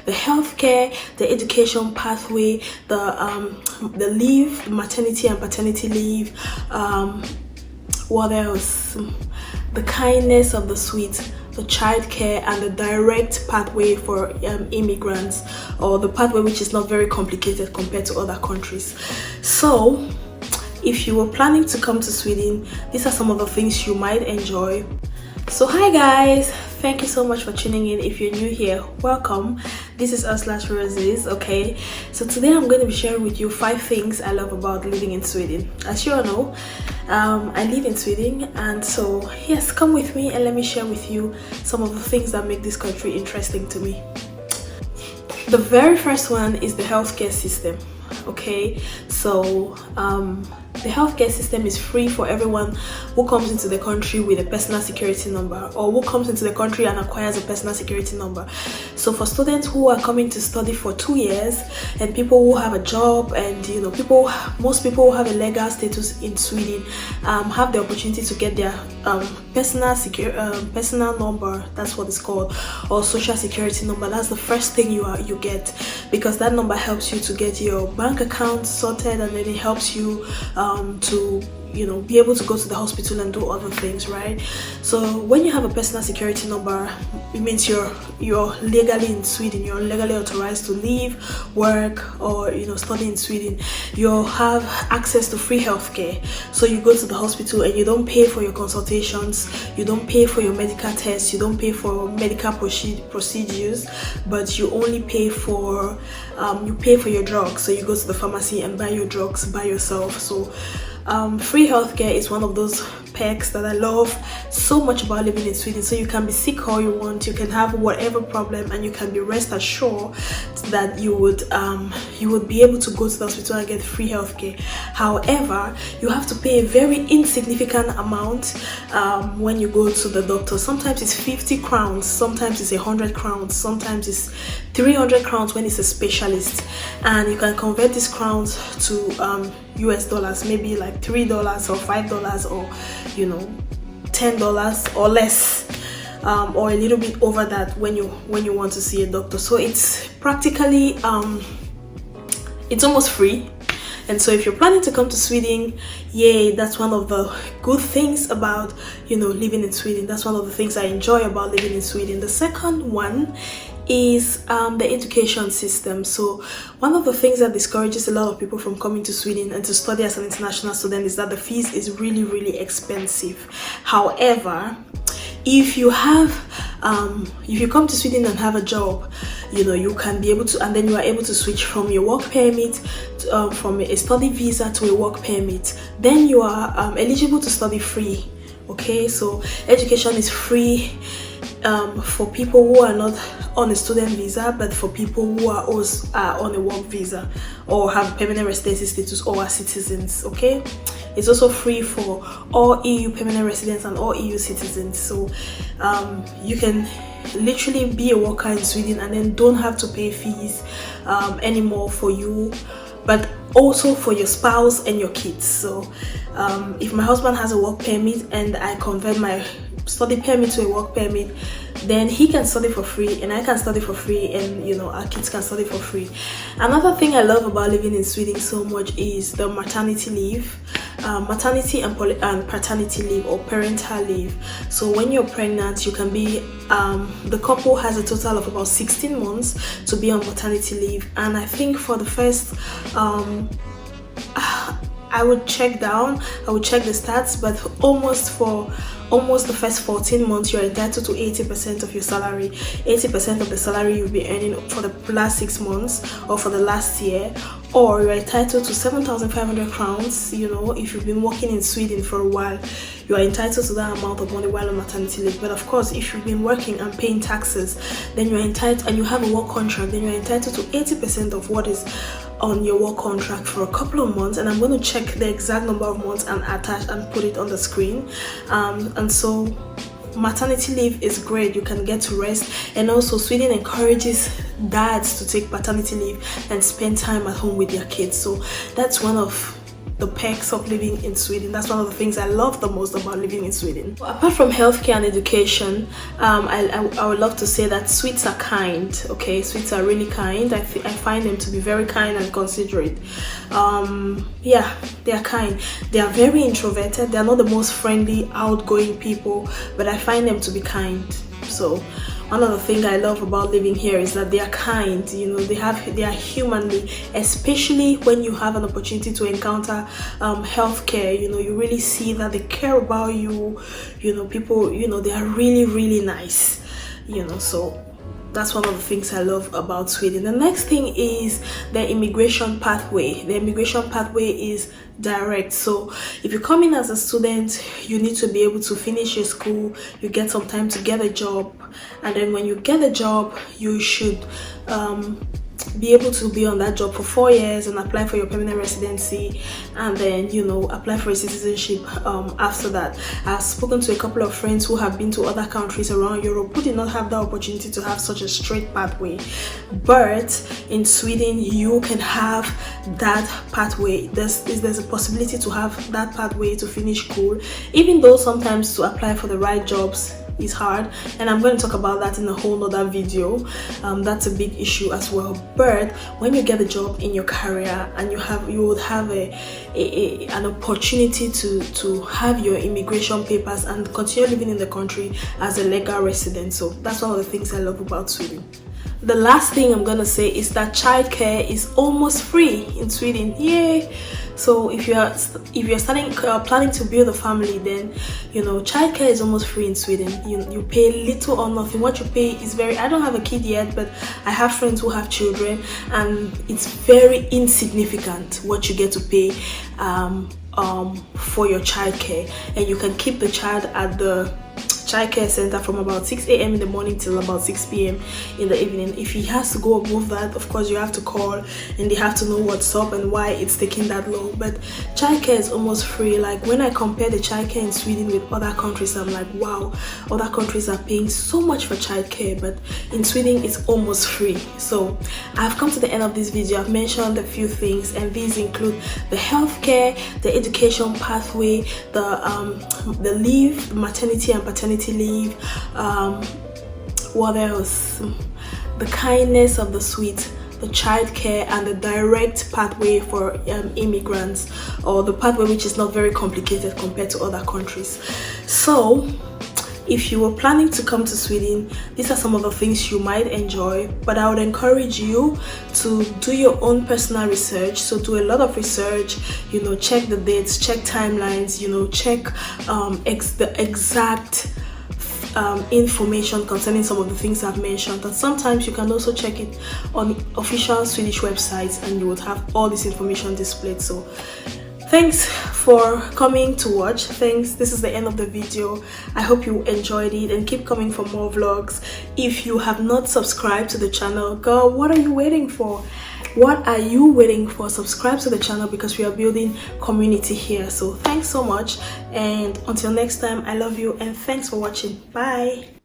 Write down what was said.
the healthcare, the education pathway, the leave, the maternity and paternity leave, what else? The kindness of the sweet, the childcare, and the direct pathway for immigrants, or the pathway which is not very complicated compared to other countries. So if you were planning to come to Sweden, these are some of the things you might enjoy. So hi guys, thank you so much for tuning in. If you're new here, welcome. This is Ursula. Okay, so today I'm going to be sharing with you 5 things I love about living in Sweden. As you all know, I live in Sweden, and so yes, come with me and let me share with you some of the things that make this country interesting to me. The very first one is the healthcare system. Okay, so the healthcare system is free for everyone who comes into the country with a personal security number, or who comes into the country and acquires a personal security number. So for students who are coming to study for 2 years, and people who have a job, and most people who have a legal status in Sweden have the opportunity to get their personal number, that's what it's called, or social security number. That's the first thing you get, because that number helps you to get your bank account sorted, and then it helps you to be able to go to the hospital and do other things, right? So when you have a personal security number, it means you're legally in Sweden. You're legally authorized to live, work, or study in Sweden. You have access to free healthcare. So you go to the hospital and you don't pay for your consultations, you don't pay for your medical tests, you don't pay for medical procedures, but you only pay for your drugs. So you go to the pharmacy and buy your drugs by yourself. So free healthcare is one of those perks that I love so much about living in Sweden. So you can be sick all you want, you can have whatever problem, and you can be rest assured that you would be able to go to the hospital and get free healthcare. However, you have to pay a very insignificant amount when you go to the doctor. Sometimes it's 50 crowns, sometimes it's 100 crowns, sometimes it's 300 crowns when it's a specialist, and you can convert these crowns to US dollars, maybe like $3 or $5 or $10 or less, or a little bit over that when you want to see a doctor. So it's practically it's almost free. And so if you're planning to come to Sweden, yay, that's one of the good things about living in Sweden. That's one of the things I enjoy about living in Sweden. The second one is the education system. So one of the things that discourages a lot of people from coming to Sweden and to study as an international student is that the fees is really, really expensive. However, if you come to Sweden and have a job, you can be able to, and then you are able to switch from your work permit from a study visa to a work permit, then you are eligible to study free. Okay, so education is free for people who are not on a student visa, but for people who are also on a work visa or have permanent residency status or are citizens. Okay, it's also free for all EU permanent residents and all EU citizens. So you can literally be a worker in Sweden and then don't have to pay fees anymore for you, but also for your spouse and your kids. So if my husband has a work permit and I convert my study permit to a work permit, then he can study for free and I can study for free, and our kids can study for free. Another thing I love about living in Sweden so much is the maternity leave, maternity and paternity leave, or parental leave. So when you're pregnant, you can be the couple has a total of about 16 months to be on maternity leave, and I think for the first I would check the stats, but almost the first 14 months you're entitled to 80% of your salary. 80% of the salary you'll be earning for the last 6 months or for the last year, or you're entitled to 7,500 crowns. If you've been working in Sweden for a while, you are entitled to that amount of money while on maternity leave. But of course, if you've been working and paying taxes, then you're entitled, and you have a work contract, then you're entitled to 80% of what is on your work contract for a couple of months. And I'm going to check the exact number of months and attach and put it on the screen. And so maternity leave is great. You can get to rest, and also Sweden encourages dads to take paternity leave and spend time at home with their kids. So that's one of the perks of living in Sweden. That's one of the things I love the most about living in Sweden. Apart from healthcare and education, I would love to say that Swedes are kind. Okay, Swedes are really kind. I find them to be very kind and considerate. Yeah, they are kind. They are very introverted. They are not the most friendly, outgoing people, but I find them to be kind. So one of the things I love about living here is that they are kind. You know, they are humanly, especially when you have an opportunity to encounter healthcare. You know, you really see that they care about you. You know, people, you know, they are really, really nice. You know, so that's one of the things I love about Sweden. The next thing is the immigration pathway. The immigration pathway is direct. So if you come in as a student, you need to be able to finish your school, you get some time to get a job, and then when you get a job, you should be able to be on that job for 4 years and apply for your permanent residency, and then, you know, apply for a citizenship after that. I've spoken to a couple of friends who have been to other countries around Europe who did not have the opportunity to have such a straight pathway, but in Sweden you can have that pathway. There's a possibility to have that pathway to finish school, even though sometimes to apply for the right jobs is hard, and I'm going to talk about that in a whole nother video. That's a big issue as well. But when you get a job in your career and you would have an opportunity to have your immigration papers and continue living in the country as a legal resident. So that's one of the things I love about Sweden. The last thing I'm gonna say is that childcare is almost free in Sweden. Yay! So if you're planning to build a family, then, you know, childcare is almost free in Sweden. You pay little or nothing. What you pay is I don't have a kid yet, but I have friends who have children, and it's very insignificant what you get to pay for your childcare, and you can keep the child at the childcare center from about 6 a.m. in the morning till about 6 p.m. in the evening. If he has to go above that, of course you have to call and they have to know what's up and why it's taking that long. But childcare is almost free. Like when I compare the childcare in Sweden with other countries, I'm like, wow, other countries are paying so much for childcare, but in Sweden it's almost free. So I've come to the end of this video. I've mentioned a few things, and these include the healthcare, the education pathway, the leave, the maternity and paternity leave, what else, the kindness of the Swedes, the childcare, and the direct pathway for immigrants, or the pathway which is not very complicated compared to other countries. So if you were planning to come to Sweden, these are some of the things you might enjoy, but I would encourage you to do your own personal research. So do a lot of research, you know, check the dates, check timelines, you know, check the exact information concerning some of the things I've mentioned. And sometimes you can also check it on official Swedish websites, and you would have all this information displayed. So thanks for coming to watch. Thanks. This is the end of the video. I hope you enjoyed it, and keep coming for more vlogs. If you have not subscribed to the channel, girl, what are you waiting for? What are you waiting for? Subscribe to the channel, because we are building community here. So thanks so much, and until next time, I love you and thanks for watching. Bye.